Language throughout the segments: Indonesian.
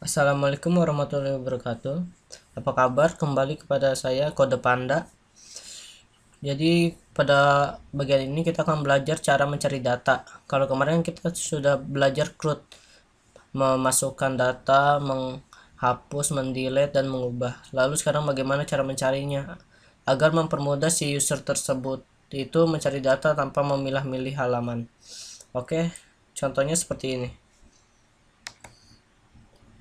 Assalamualaikum warahmatullahi wabarakatuh. Apa kabar? Kembali kepada saya Kode Panda. Jadi pada bagian ini kita akan belajar cara mencari data. Kalau kemarin kita sudah belajar CRUD, memasukkan data, menghapus, mendelete, dan mengubah. Lalu sekarang bagaimana cara mencarinya agar mempermudah si user tersebut itu mencari data tanpa memilah-milih halaman. Oke, contohnya seperti ini.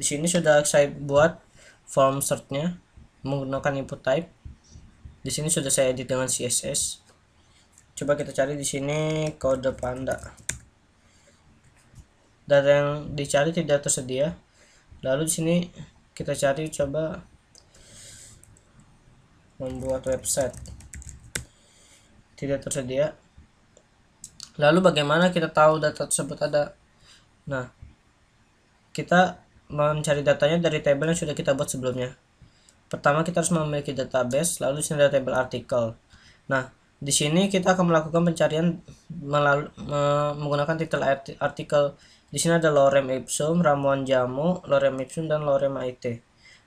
Di sini sudah saya buat form search-nya menggunakan input type. Di sini sudah saya edit dengan CSS. Coba kita cari di sini kode panda. Data yang dicari tidak tersedia. Lalu di sini kita cari, coba membuat website. Tidak tersedia. Lalu bagaimana kita tahu data tersebut ada? Nah, kita mencari datanya dari tabel yang sudah kita buat sebelumnya. Pertama kita harus memiliki database, lalu di sini ada tabel artikel. Nah, di sini kita akan melakukan pencarian menggunakan titel artikel. Di sini ada lorem ipsum, ramuan jamu, lorem ipsum, dan lorem IT.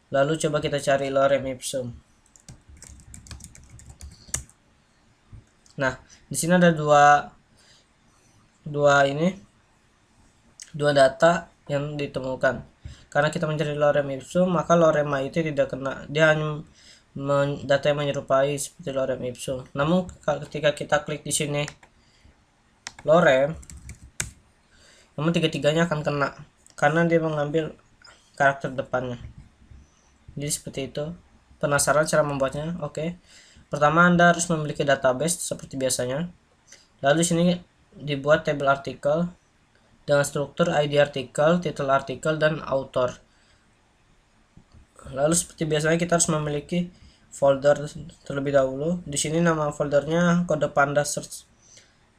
Lalu coba kita cari lorem ipsum. Nah, di sini ada dua data yang ditemukan. Karena kita mencari lorem ipsum, maka lorem IT tidak kena. Dia hanya data yang menyerupai seperti lorem ipsum. Namun ketika kita klik di sini lorem, namun tiga-tiganya akan kena karena dia mengambil karakter depannya. Jadi seperti itu. Penasaran cara membuatnya? Oke. Pertama, Anda harus memiliki database seperti biasanya. Lalu di sini dibuat tabel artikel dengan struktur ID artikel, titel artikel, dan author. Lalu seperti biasanya kita harus memiliki folder terlebih dahulu. Di sini nama foldernya kode panda search.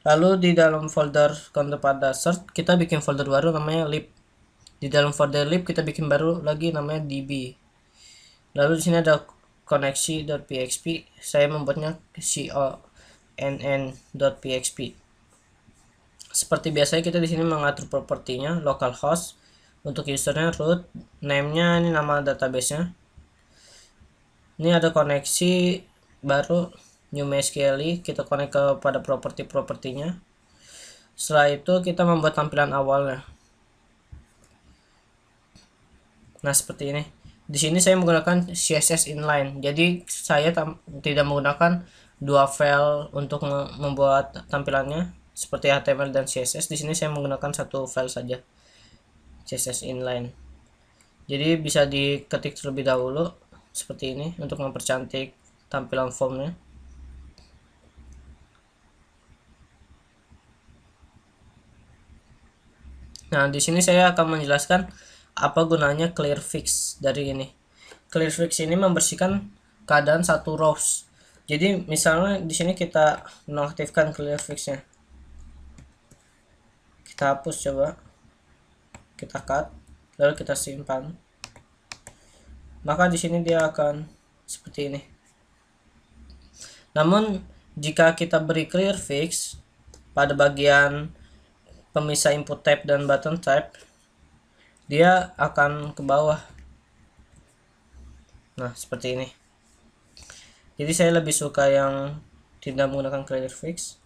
Lalu di dalam folder kode panda search kita bikin folder baru namanya lib. Di dalam folder lib kita bikin baru lagi namanya db. Lalu di sini ada koneksi.php. Saya membuatnya conn.php. Seperti biasanya kita di sini mengatur propertinya, localhost, untuk usernya root, name-nya ini nama database-nya. Ini ada koneksi baru new MySQL, kita connect kepada properti-propertinya. Setelah itu kita membuat tampilan awalnya. Nah, seperti ini. Di sini saya menggunakan CSS inline. Jadi saya tidak menggunakan dua file untuk membuat tampilannya seperti HTML dan CSS. Di sini saya menggunakan satu file saja, CSS inline. Jadi bisa diketik terlebih dahulu seperti ini untuk mempercantik tampilan formnya. Nah, di sini saya akan menjelaskan apa gunanya clear fix dari ini. Clear fix ini membersihkan keadaan satu rows. Jadi misalnya di sini kita nonaktifkan clear fixnya. Kita hapus, coba kita cut, lalu kita simpan. Maka di sini dia akan seperti ini. Namun jika kita beri clear fix pada bagian pemisah input type dan button type, dia akan ke bawah. Nah, seperti ini. Jadi saya lebih suka yang tidak menggunakan clear fix.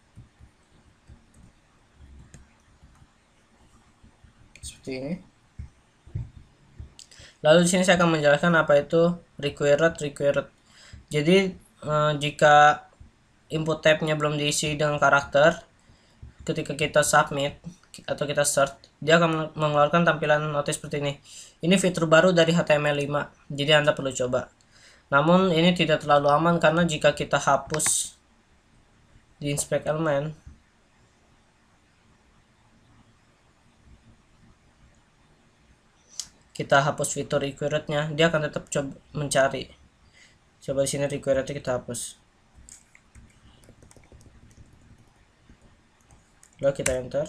Seperti ini. Lalu di sini saya akan menjelaskan apa itu required. Jadi jika input type-nya belum diisi dengan karakter, ketika kita submit atau kita search, dia akan mengeluarkan tampilan notice seperti ini. Ini fitur baru dari HTML5, jadi Anda perlu coba. Namun ini tidak terlalu aman karena jika kita hapus di inspect element, kita hapus fitur required-nya, dia akan tetap coba mencari. Coba di sini required-nya kita hapus. Lalu kita enter.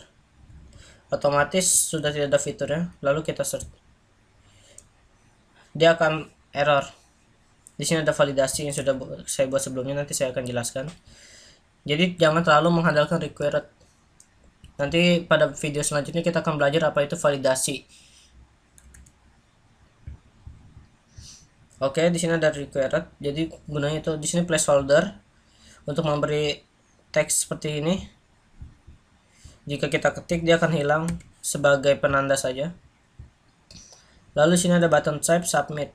Otomatis sudah tidak ada fiturnya. Lalu kita search. Dia akan error. Di sini ada validasi yang sudah saya buat sebelumnya, nanti saya akan jelaskan. Jadi jangan terlalu mengandalkan required. Nanti pada video selanjutnya kita akan belajar apa itu validasi. Oke, di sini ada required. Jadi gunanya itu di sini placeholder untuk memberi teks seperti ini. Jika kita ketik dia akan hilang sebagai penanda saja. Lalu sini ada button type submit.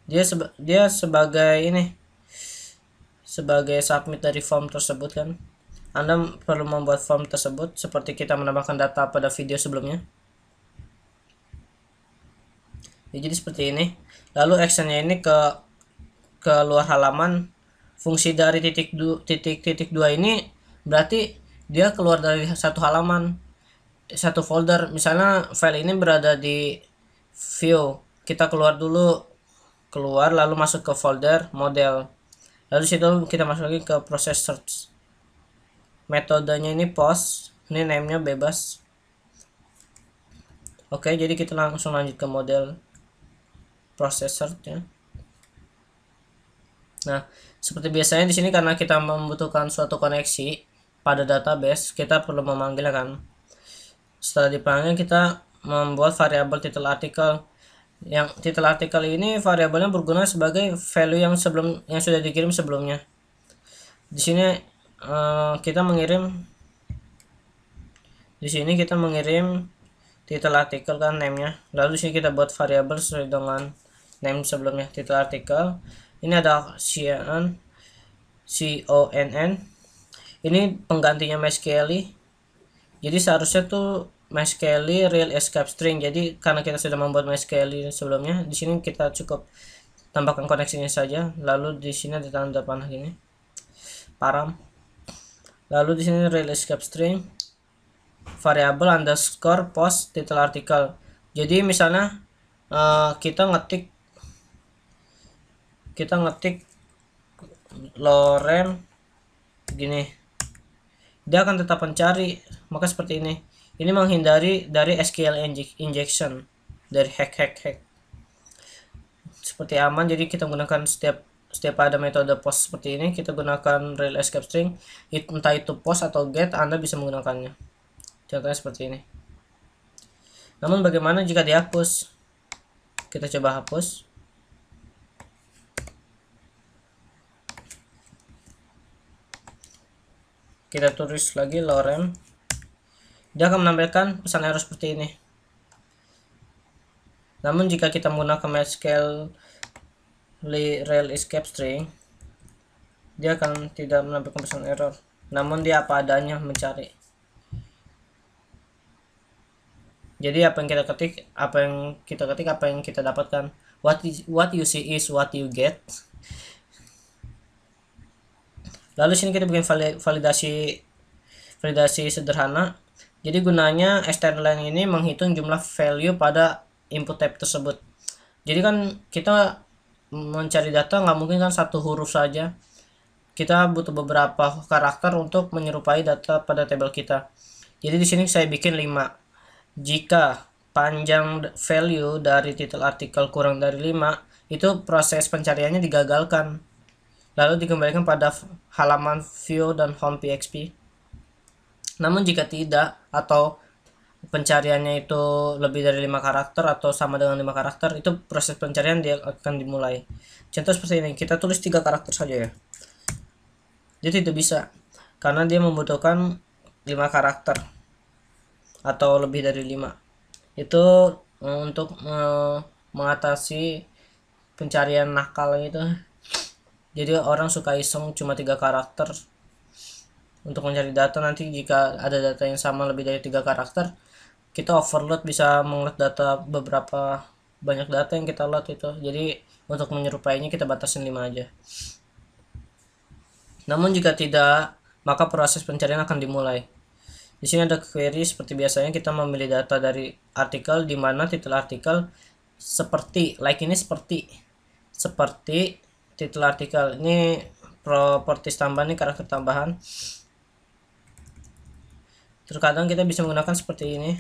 Dia sebagai ini, sebagai submit dari form tersebut kan. Anda perlu membuat form tersebut seperti kita menambahkan data pada video sebelumnya. Ya, jadi seperti ini. Lalu actionnya ini ke luar halaman. Fungsi dari titik dua ini berarti dia keluar dari satu halaman, satu folder. Misalnya file ini berada di view, kita keluar dulu, keluar lalu masuk ke folder model, lalu situ kita masuk lagi ke proses search. Metodenya ini post, ini name-nya bebas. Oke, jadi kita langsung lanjut ke model proses search ya. Nah, seperti biasanya di sini karena kita membutuhkan suatu koneksi pada database, kita perlu memanggil kan. Setelah dipanggil, kita membuat variabel title artikel. Yang title artikel ini variabelnya berguna sebagai value yang sudah dikirim sebelumnya. Di sini kita mengirim title artikel kan name-nya. Lalu di sini kita buat variabel sesuai dengan name sebelumnya, title artikel. Ini ada conn. Ini penggantinya MySQL. Jadi seharusnya tuh MySQL real escape string. Jadi karena kita sudah membuat MySQL sebelumnya, di sini kita cukup tambahkan koneksinya saja. Lalu di sini ada tanda panah gini, param. Lalu di sini real escape string variable underscore post title article. Jadi misalnya kita ngetik lorem gini, dia akan tetap mencari. Maka seperti ini menghindari dari SQL injection, dari hack. Seperti aman. Jadi kita gunakan setiap ada metode post seperti ini, kita gunakan real escape string, entah itu post atau get, Anda bisa menggunakannya. Contohnya seperti ini. Namun bagaimana jika dihapus? Kita coba hapus. Kita tulis lagi lorem. Dia akan menampilkan pesan error seperti ini. Namun jika kita menggunakan MySQL real escape string, dia akan tidak menampilkan pesan error. Namun dia apa adanya mencari. Jadi apa yang kita ketik, apa yang kita dapatkan. What you see is what you get. Lalu sini kita bikin validasi sederhana. Jadi gunanya external line ini menghitung jumlah value pada input type tersebut. Jadi kan kita mencari data nggak mungkin kan satu huruf saja. Kita butuh beberapa karakter untuk menyerupai data pada tabel kita. Jadi di sini saya bikin 5. Jika panjang value dari title artikel kurang dari 5, itu proses pencariannya digagalkan. Lalu dikembalikan pada halaman view dan home PHP. Namun jika tidak, atau pencariannya itu lebih dari 5 karakter atau sama dengan 5 karakter, itu proses pencarian dia akan dimulai. Contoh seperti ini, kita tulis 3 karakter saja ya. Dia tidak bisa, karena dia membutuhkan 5 karakter atau lebih dari 5. Itu untuk mengatasi pencarian nakal itu. Jadi orang suka iseng cuma 3 karakter untuk mencari data. Nanti jika ada data yang sama lebih dari 3 karakter, kita overload, bisa mengolah data banyak data yang kita load itu. Jadi untuk menyerupainya kita batasin 5 aja. Namun jika tidak, maka proses pencarian akan dimulai. Di sini ada query seperti biasanya, kita memilih data dari artikel, di mana titel artikel seperti ini seperti titel artikel ini properties tambahan, ini karakter tambahan. Terkadang kita bisa menggunakan seperti ini.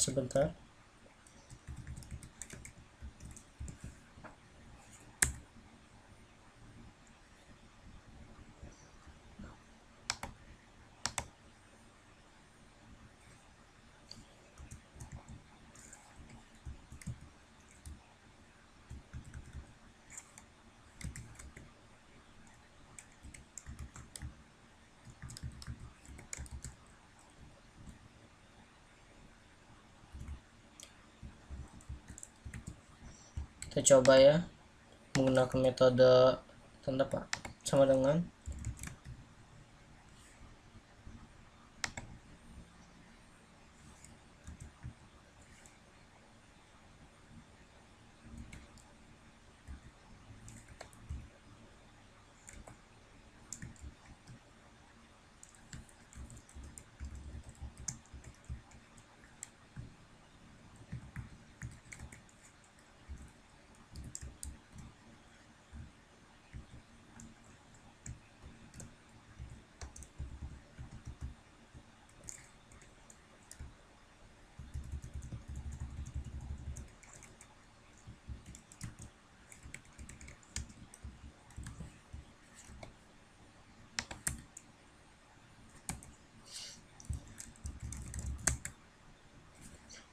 Sebentar. Kita coba ya menggunakan metode tanda pak sama dengan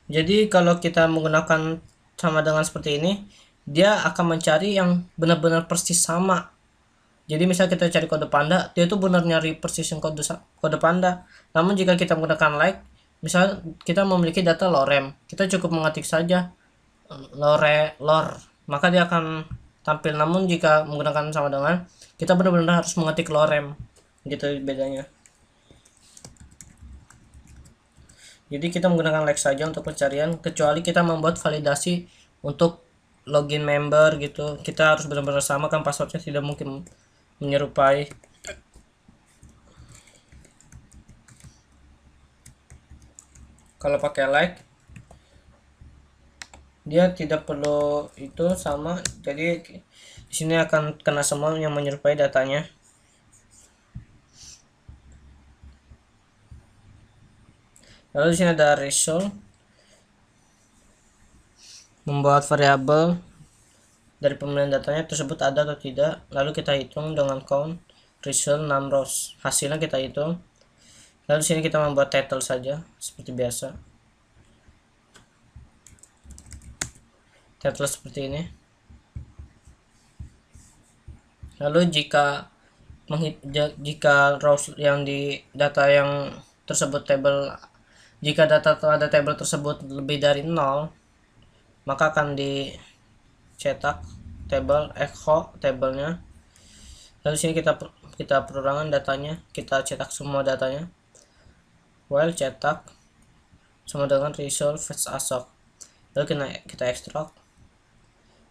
jadi kalau kita menggunakan sama dengan seperti ini, dia akan mencari yang benar-benar persis sama. Jadi misal kita cari kode panda, dia tuh benar nyari persis yang kode panda. Namun jika kita menggunakan like, misal kita memiliki data lorem, kita cukup mengetik saja lor, maka dia akan tampil. Namun jika menggunakan sama dengan, kita benar-benar harus mengetik lorem, gitu bedanya. Jadi kita menggunakan like saja untuk pencarian, kecuali kita membuat validasi untuk login member gitu. Kita harus benar-benar sama kan passwordnya, tidak mungkin menyerupai. Kalau pakai like, dia tidak perlu itu sama. Jadi di sini akan kena semua yang menyerupai datanya. Lalu di sini ada result, membuat variabel dari pemilihan datanya tersebut ada atau tidak. Lalu kita hitung dengan count result 6 rows, hasilnya kita hitung. Lalu di sini kita membuat title saja seperti biasa, title seperti ini. Lalu jika rows yang di data yang tersebut table, jika data pada table tersebut lebih dari 0, maka akan dicetak table echo tabelnya. Lalu sini kita perorangan datanya, kita cetak semua datanya, while cetak sama dengan result fetch assoc. Lalu kita ekstrak.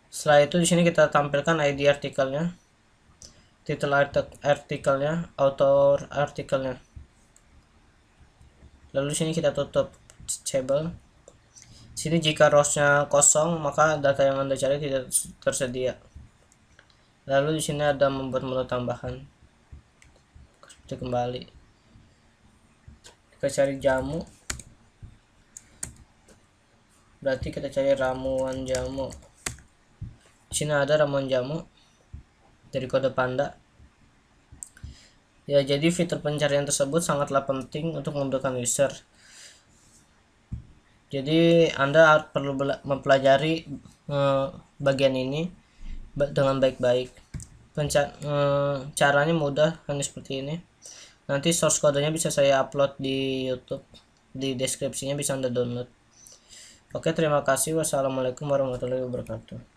Setelah itu di sini kita tampilkan ID artikelnya, title artikelnya, author artikelnya. Lalu sini kita tutup table. Sini jika rowsnya kosong, maka data yang Anda cari tidak tersedia. Lalu di sini ada membuat menu tambahan. Seperti kembali. Kita cari jamu. Berarti kita cari ramuan jamu. Di sini ada ramuan jamu dari kode panda. Ya, jadi fitur pencarian tersebut sangatlah penting untuk memudahkan user. Jadi Anda perlu mempelajari bagian ini dengan baik-baik. Caranya mudah, hanya seperti ini. Nanti source kodenya bisa saya upload di YouTube, di deskripsinya bisa Anda download. Oke, terima kasih. Wassalamualaikum warahmatullahi wabarakatuh.